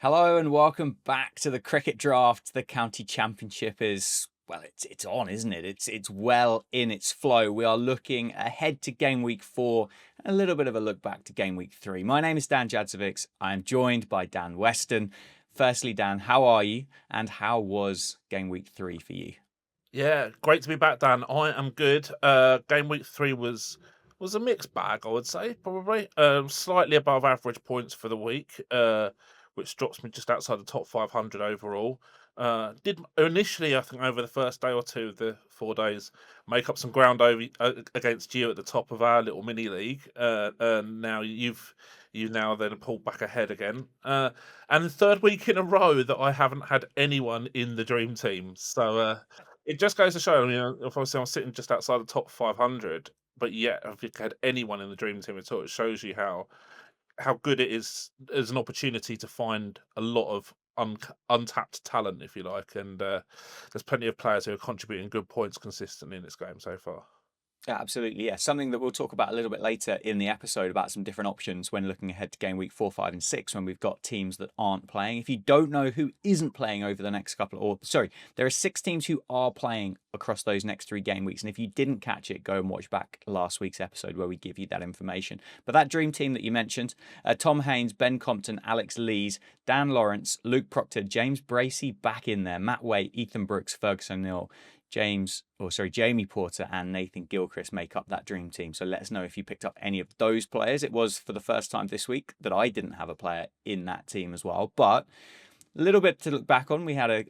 Hello and welcome back to the cricket draft. The county championship is it's on, isn't it? It's well in its flow. We are looking ahead to game week 4, and a little bit of a look back to game week 3. My name is Dan Jadzevics. I am joined by Dan Weston. Firstly, Dan, how are you? And how was game week 3 for you? Yeah, great to be back, Dan. I am good. Game week 3 was a mixed bag, I would say, probably. Slightly above average points for the week, which drops me just outside the top 500 overall. Did initially, I think, over the first day or two of the 4 days, make up some ground over against you at the top of our little mini league. And now you now then pulled back ahead again. And the third week in a row that I haven't had anyone in the dream team. So it just goes to show, if obviously I'm sitting just outside the top 500, but yet if you had anyone in the dream team at all, it shows you how good it is as an opportunity to find a lot of untapped talent, if you like. And there's plenty of players who are contributing good points consistently in this game so far. Yeah, absolutely. Yeah. Something that we'll talk about a little bit later in the episode about some different options when looking ahead to game week 4, 5, and 6 when we've got teams that aren't playing. If you don't know who isn't playing over the next there are 6 teams who are playing across those next 3 game weeks. And if you didn't catch it, go and watch back last week's episode where we give you that information. But that dream team that you mentioned, Tom Haynes, Ben Compton, Alex Lees, Dan Lawrence, Luke Proctor, James Bracey back in there, Matt Way, Ethan Brooks, Ferguson Neal, Jamie Porter and Nathan Gilchrist make up that dream team. So let us know if you picked up any of those players. It was for the first time this week that I didn't have a player in that team as well. But a little bit to look back on. We had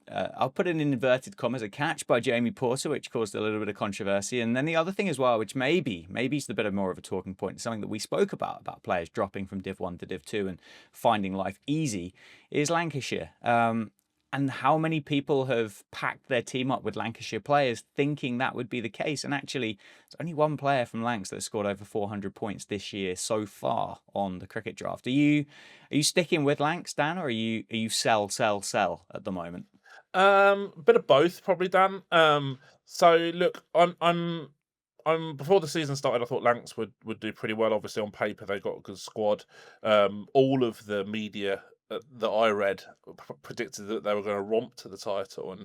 I'll put it in inverted commas, a catch by Jamie Porter, which caused a little bit of controversy. And then the other thing as well, which maybe is a bit more of a talking point, something that we spoke about players dropping from Div 1 to Div 2 and finding life easy, is Lancashire. And how many people have packed their team up with Lancashire players thinking that would be the case. And actually, there's only one player from Lancs that has scored over 400 points this year so far on the cricket draft. Are you sticking with Lancs, Dan, or are you sell at the moment? Bit of both, probably, Dan. So look, I'm before the season started, I thought Lancs would do pretty well. Obviously, on paper, they got a good squad. All of the media that I read predicted that they were going to romp to the title,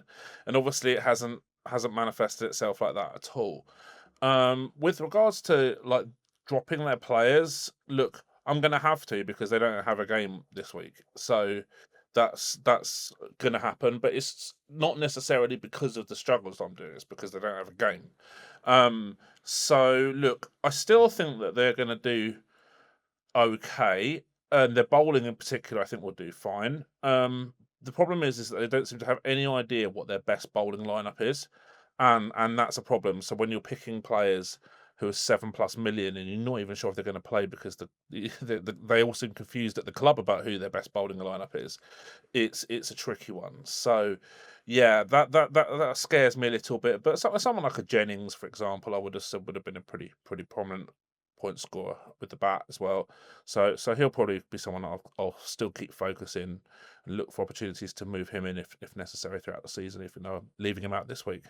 and obviously, it hasn't manifested itself like that at all. With regards to like dropping their players, look, I'm going to have to because they don't have a game this week. So that's going to happen, but it's not necessarily because of the struggles I'm doing. It's because they don't have a game. So look, I still think that they're going to do okay, and their bowling in particular, I think, will do fine. The problem is that they don't seem to have any idea what their best bowling lineup is, and that's a problem. So when you're picking players who are 7+ million and you're not even sure if they're going to play because they all seem confused at the club about who their best bowling lineup is, it's a tricky one. So yeah, that scares me a little bit. But someone like a Jennings, for example, I would have said would have been a pretty prominent point scorer with the bat as well. So he'll probably be someone I'll still keep focusing and look for opportunities to move him in if necessary throughout the season. If I'm leaving him out this week.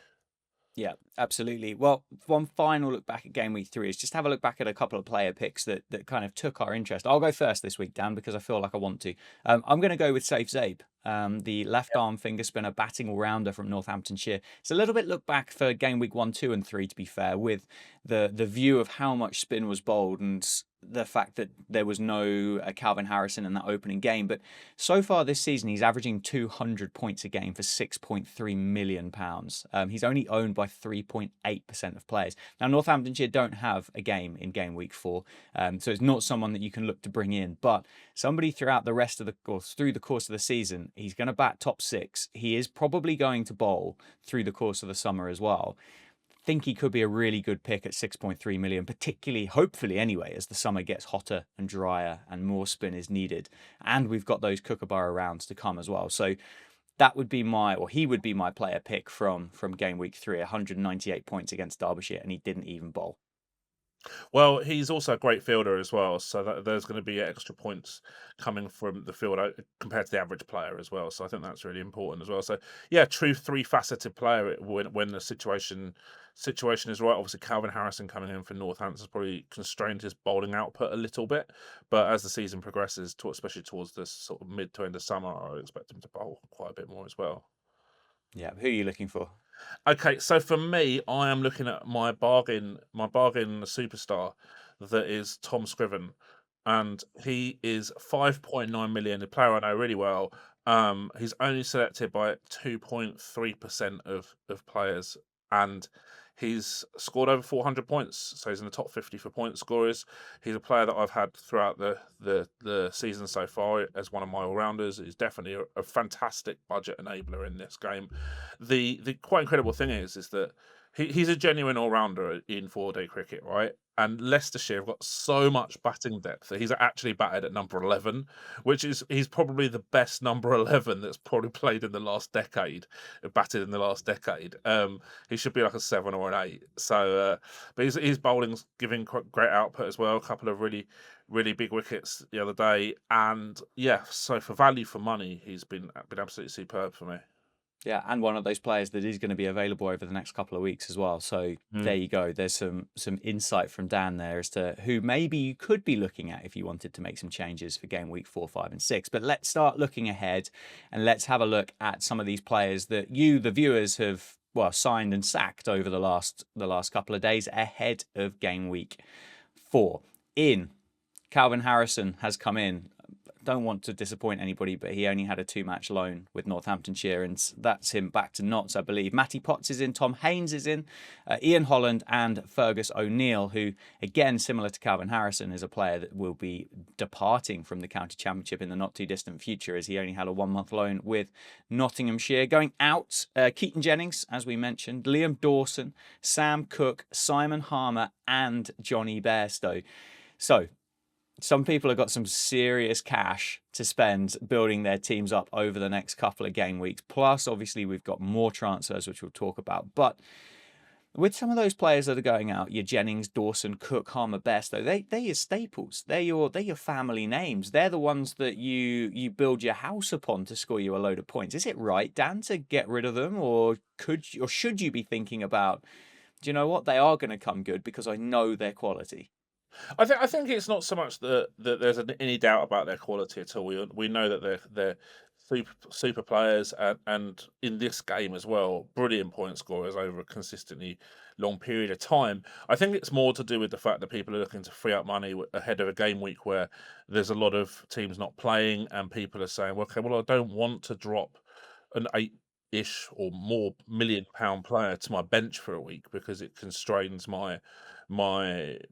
Yeah, absolutely. Well, one final look back at game week 3 is just have a look back at a couple of player picks that kind of took our interest. I'll go first this week, Dan, because I feel like I want to. I'm going to go with Safe Zabe, the left arm finger spinner batting all rounder from Northamptonshire. It's a little bit look back for game week 1, 2, and 3, to be fair, with the view of how much spin was bowled and the fact that there was no Calvin Harrison in that opening game. But so far this season, he's averaging 200 points a game for £6.3 million. He's only owned by 3.8% of players. Now, Northamptonshire don't have a game in game week 4, so it's not someone that you can look to bring in. But somebody throughout the rest of the course, through the course of the season, he's going to bat top 6. He is probably going to bowl through the course of the summer as well. Think he could be a really good pick at 6.3 million, particularly, hopefully anyway, as the summer gets hotter and drier and more spin is needed. And we've got those Kookaburra rounds to come as well. So that would be he would be my player pick from game week 3, 198 points against Derbyshire, and he didn't even bowl. Well, he's also a great fielder as well, so that there's going to be extra points coming from the field compared to the average player as well. So I think that's really important as well. So yeah, true three-faceted player when the situation is right. Obviously, Calvin Harrison coming in for Northampton's probably constrained his bowling output a little bit, but as the season progresses, especially towards this sort of mid to end of summer, I expect him to bowl quite a bit more as well. Yeah, who are you looking for? Okay, so for me, I am looking at my bargain superstar that is Tom Scriven, and he is 5.9 million, a player I know really well. He's only selected by 2.3% of players, and he's scored over 400 points, so he's in the top 50 for point scorers. He's a player that I've had throughout the season so far as one of my all rounders. He's definitely a fantastic budget enabler in this game. The quite incredible thing is that he's a genuine all rounder in 4-day cricket, right? And Leicestershire have got so much batting depth that he's actually batted at number 11, which is he's probably the best number 11 that's probably played in the last decade, batted in the last decade. He should be like a 7 or an 8. So, but his bowling's giving quite great output as well. A couple of really big wickets the other day, and yeah, so for value for money, he's been absolutely superb for me. Yeah, and one of those players that is going to be available over the next couple of weeks as well. So there you go. There's some insight from Dan there as to who maybe you could be looking at if you wanted to make some changes for game week 4, 5, and 6. But let's start looking ahead and let's have a look at some of these players that you, the viewers, have signed and sacked over the last couple of days ahead of game week 4. Calvin Harrison has come in. Don't want to disappoint anybody, but he only had a 2-match loan with Northamptonshire, and that's him back to Notts, I believe. Matty Potts is in, Tom Haynes is in, Ian Holland and Fergus O'Neill, who, again, similar to Calvin Harrison, is a player that will be departing from the county championship in the not-too-distant future, as he only had a 1-month loan with Nottinghamshire. Going out, Keaton Jennings, as we mentioned, Liam Dawson, Sam Cook, Simon Harmer, and Johnny Bairstow. So, some people have got some serious cash to spend building their teams up over the next couple of game weeks. Plus, obviously, we've got more transfers, which we'll talk about. But with some of those players that are going out, your Jennings, Dawson, Cook, Harmer, Bairstow, they're your staples. They're your family names. They're the ones that you build your house upon to score you a load of points. Is it right, Dan, to get rid of them, or should you be thinking about, do you know what, they are going to come good because I know their quality? I think it's not so much that there's any doubt about their quality at all. We know that they're super players, and in this game as well, brilliant point scorers over a consistently long period of time. I think it's more to do with the fact that people are looking to free up money ahead of a game week where there's a lot of teams not playing, and people are saying, well, okay, well, I don't want to drop an 8-ish or more £1 million player to my bench for a week because it constrains my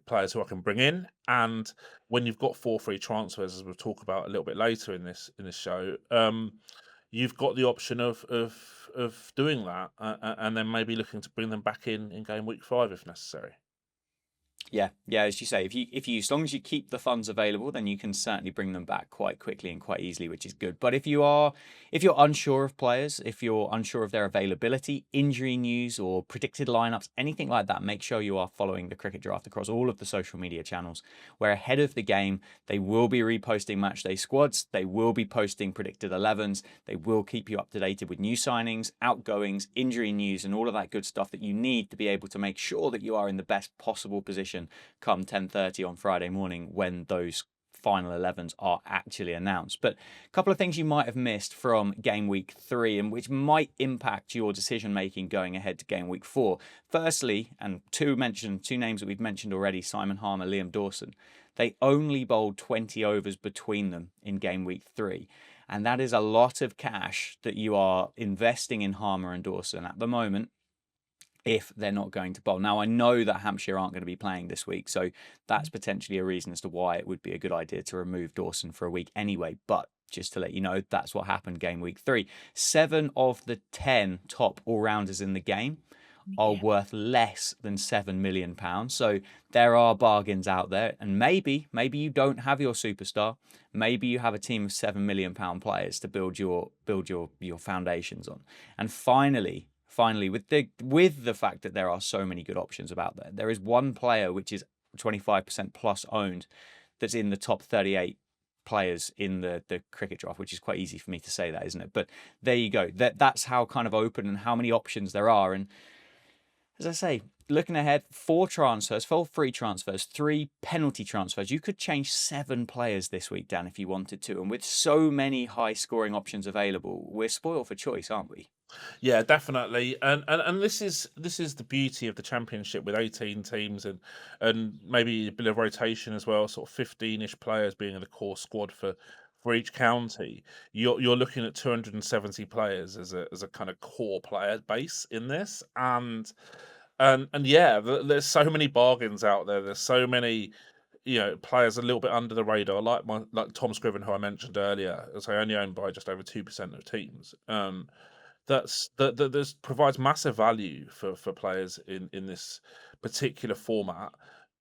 players who I can bring in. And when you've got 4 free transfers, as we'll talk about a little bit later in this show, you've got the option of doing that, and then maybe looking to bring them back in game week 5 if necessary. Yeah, as you say, if you as long as you keep the funds available, then you can certainly bring them back quite quickly and quite easily, which is good. But if you're unsure of players, if you're unsure of their availability, injury news, or predicted lineups, anything like that, make sure you are following the Cricket Draft across all of the social media channels, where ahead of the game they will be reposting matchday squads, they will be posting predicted 11s, they will keep you up to date with new signings, outgoings, injury news, and all of that good stuff that you need to be able to make sure that you are in the best possible position come 10:30 on Friday morning when those final 11s are actually announced. But a couple of things you might have missed from game week 3 and which might impact your decision making going ahead to game week 4. Firstly, and two names that we've mentioned already, Simon Harmer, Liam Dawson, they only bowled 20 overs between them in game week 3. And that is a lot of cash that you are investing in Harmer and Dawson at the moment if they're not going to bowl. Now, I know that Hampshire aren't going to be playing this week, so that's potentially a reason as to why it would be a good idea to remove Dawson for a week anyway. But just to let you know, that's what happened game week 3. 7 of the 10 top all-rounders in the game are worth less than £7 million. So there are bargains out there, and maybe you don't have your superstar. Maybe you have a team of £7 million players to build your foundations on. And finally, with the fact that there are so many good options about there is one player which is 25% plus owned, that's in the top 38 players in the cricket draft, which is quite easy for me to say that, isn't it? But there you go. That's how kind of open and how many options there are. And as I say, looking ahead, 4 transfers, 4 free transfers, 3 penalty transfers. You could change 7 players this week, Dan, if you wanted to. And with so many high scoring options available, we're spoiled for choice, aren't we? Yeah, definitely. And this is the beauty of the championship with 18 teams and maybe a bit of rotation as well, sort of 15-ish players being in the core squad for each county. You're looking at 270 players as a kind of core player base in this. And yeah, there's so many bargains out there. There's so many, players a little bit under the radar, like Tom Scriven, who I mentioned earlier, as I only owned by just over 2% of teams. That there's provides massive value for players in this particular format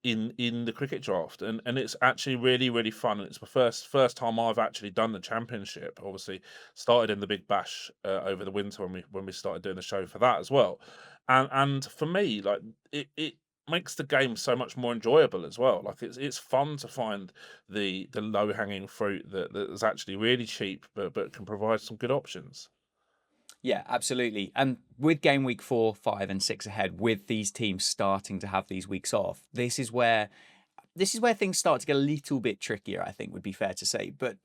in the cricket draft, and it's actually really really fun. And it's my first time I've actually done the championship. Obviously, started in the Big Bash over the winter when we started doing the show for that as well, and for me, like it makes the game so much more enjoyable as well. Like it's fun to find the low hanging fruit that is actually really cheap but can provide some good options. Yeah, absolutely. And with game week 4, 5, and 6 ahead, with these teams starting to have these weeks off, this is where things start to get a little bit trickier, I think would be fair to say. But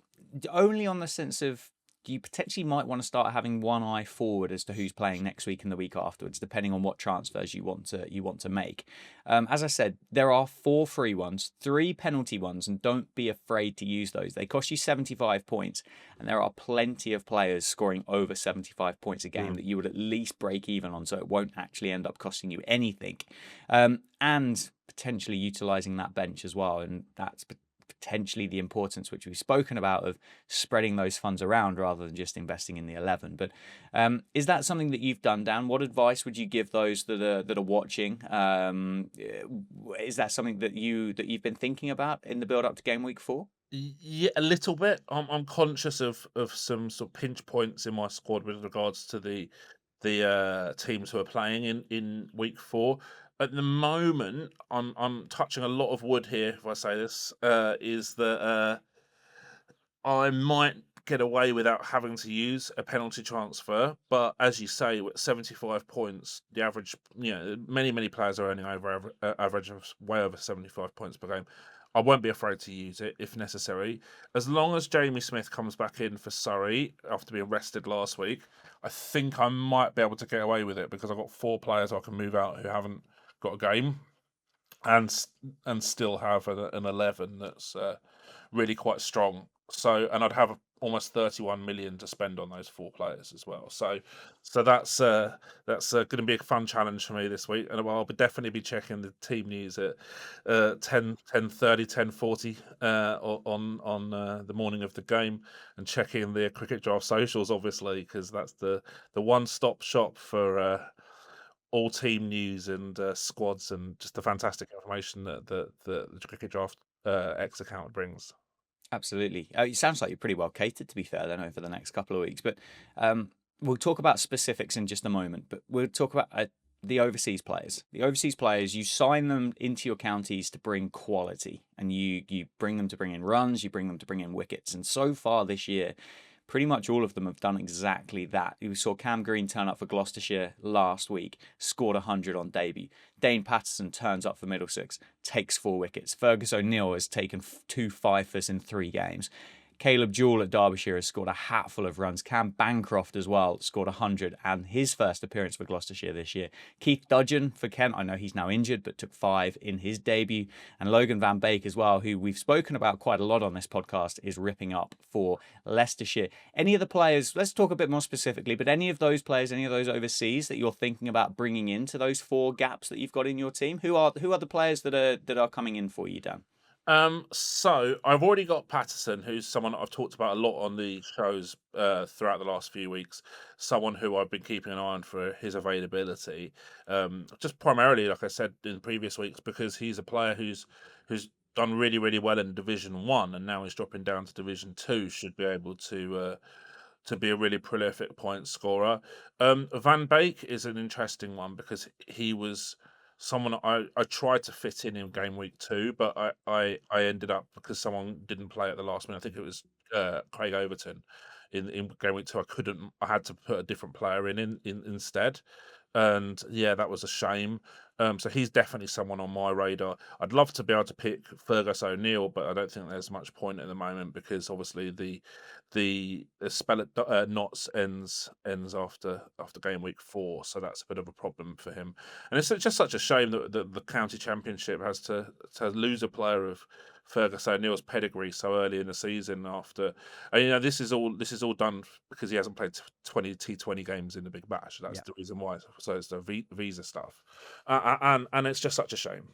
only on the sense of you potentially might want to start having one eye forward as to who's playing next week and the week afterwards, depending on what transfers you want to make. As I said, there are 4 free ones, 3 penalty ones, and don't be afraid to use those. They cost you 75 points, and there are plenty of players scoring over 75 points a game Mm. that you would at least break even on, so it won't actually end up costing you anything. And potentially utilizing that bench as well, and that's potentially the importance which we've spoken about of spreading those funds around rather than just investing in the 11. But is that something that you've done, Dan? What advice would you give those that are watching? Is that something that you've been thinking about in the build up to game week 4? Yeah, a little bit. I'm conscious of some sort of pinch points in my squad with regards to the teams who are playing in week 4. At the moment, I'm touching a lot of wood here if I say this. Is that I might get away without having to use a penalty transfer, but as you say, with 75 points, the average, many players are earning average of way over 75 points per game. I won't be afraid to use it if necessary. As long as Jamie Smith comes back in for Surrey after being rested last week, I think I might be able to get away with it because I've got 4 players I can move out who haven't got a game and still have an 11 that's really quite strong. So, and I'd have almost 31 million to spend on those 4 players as well. So that's going to be a fun challenge for me this week, and I'll definitely be checking the team news at 10:30, 10:40 on the morning of the game, and checking the cricket draft socials, obviously, because that's the one-stop shop for all team news and squads and just the fantastic information that the cricket draft X account brings. Absolutely. It sounds like you're pretty well catered, to be fair, then over the next couple of weeks. But we'll talk about specifics in just a moment. But we'll talk about the overseas players. The overseas players, you sign them into your counties to bring quality, and you bring them to bring in runs, you bring them to bring in wickets. And so far this year, pretty much all of them have done exactly that. You saw Cam Green turn up for Gloucestershire last week, scored 100 on debut. Dane Patterson turns up for Middlesex, takes 4 wickets. Fergus O'Neill has taken 2 fifers in 3 games. Caleb Jewell at Derbyshire has scored a hatful of runs. Cam Bancroft as well scored 100 and his first appearance for Gloucestershire this year. Keith Dudgeon for Kent, I know he's now injured, but took 5 in his debut. And Logan Van Beek as well, who we've spoken about quite a lot on this podcast, is ripping up for Leicestershire. Any of the players, let's talk a bit more specifically, but any of those players, any of those overseas that you're thinking about bringing into those 4 gaps that you've got in your team, who are the players that are coming in for you, Dan? So I've already got Patterson, who's someone that I've talked about a lot on the shows throughout the last few weeks. Someone who I've been keeping an eye on for his availability, just primarily, like I said in previous weeks, because he's a player who's done really really well in Division 1, and now he's dropping down to Division 2. Should be able to be a really prolific point scorer. Van Beek is an interesting one because he was someone I tried to fit in game week 2, but I ended up, because someone didn't play at the last minute. I think it was Craig Overton in game week 2. I had to put a different player in instead, and yeah, that was a shame. So he's definitely someone on my radar. I'd love to be able to pick Fergus O'Neill, but I don't think there's much point at the moment, because obviously the spell at knots ends after game week 4, so that's a bit of a problem for him. And it's just such a shame that the county championship has to lose a player of Fergus O'Neill's pedigree so early in the season. After, and this is all done because he hasn't played 20 T20 games in the Big Bash. That's Yeah. the reason why. So it's the visa stuff, and it's just such a shame.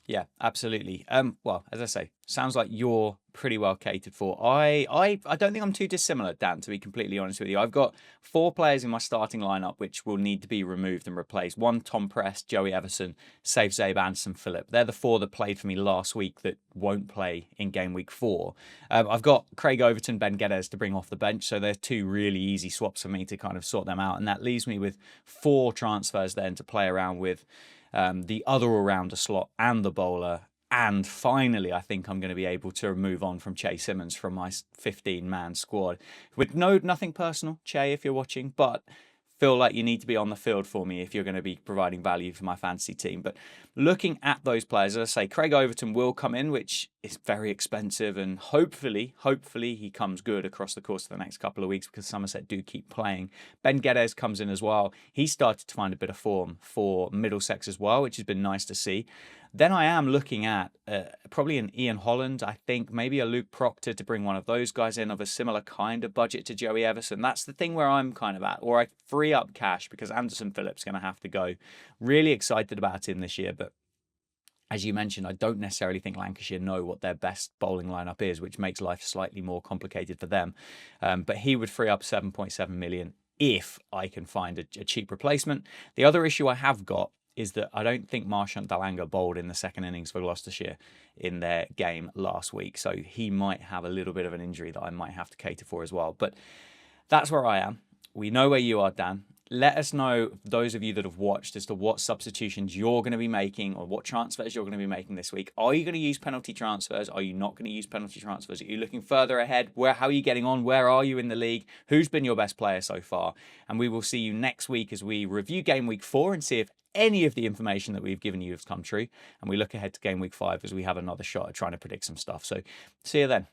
Yeah, absolutely. Well, as I say, sounds like you're pretty well catered for. I don't think I'm too dissimilar, Dan, to be completely honest with you. I've got 4 players in my starting lineup which will need to be removed and replaced. 1, Tom Press, Joey Everson, Save Zabe, Anderson Phillip. They're the 4 that played for me last week that won't play in game week 4. I've got Craig Overton, Ben Geddes to bring off the bench, so they're 2 really easy swaps for me to kind of sort them out, and that leaves me with 4 transfers then to play around with. The other all-rounder slot and the bowler. And finally, I think I'm going to be able to move on from Che Simmons from my 15-man squad. With nothing personal, Che, if you're watching, but feel like you need to be on the field for me if you're going to be providing value for my fantasy team. But looking at those players, as I say, Craig Overton will come in, which is very expensive, and hopefully he comes good across the course of the next couple of weeks, because Somerset do keep playing. Ben Geddes comes in as well. He started to find a bit of form for Middlesex as well, which has been nice to see. Then I am looking at probably an Ian Holland, I think, maybe a Luke Proctor to bring one of those guys in of a similar kind of budget to Joey Everson. That's the thing where I'm kind of at. Or I free up cash because Anderson Phillip's going to have to go. Really excited about him this year, but as you mentioned, I don't necessarily think Lancashire know what their best bowling lineup is, which makes life slightly more complicated for them. But he would free up 7.7 million if I can find a cheap replacement. The other issue I have got is that I don't think Marchant Dalanga bowled in the second innings for Gloucestershire in their game last week. So he might have a little bit of an injury that I might have to cater for as well. But that's where I am. We know where you are, Dan. Let us know, those of you that have watched, as to what substitutions you're going to be making or what transfers you're going to be making this week. Are you going to use penalty transfers? Are you not going to use penalty transfers? Are you looking further ahead? How are you getting on? Where are you in the league? Who's been your best player so far? And we will see you next week as we review game week 4 and see if any of the information that we've given you has come true. And we look ahead to game week 5 as we have another shot at trying to predict some stuff. So see you then.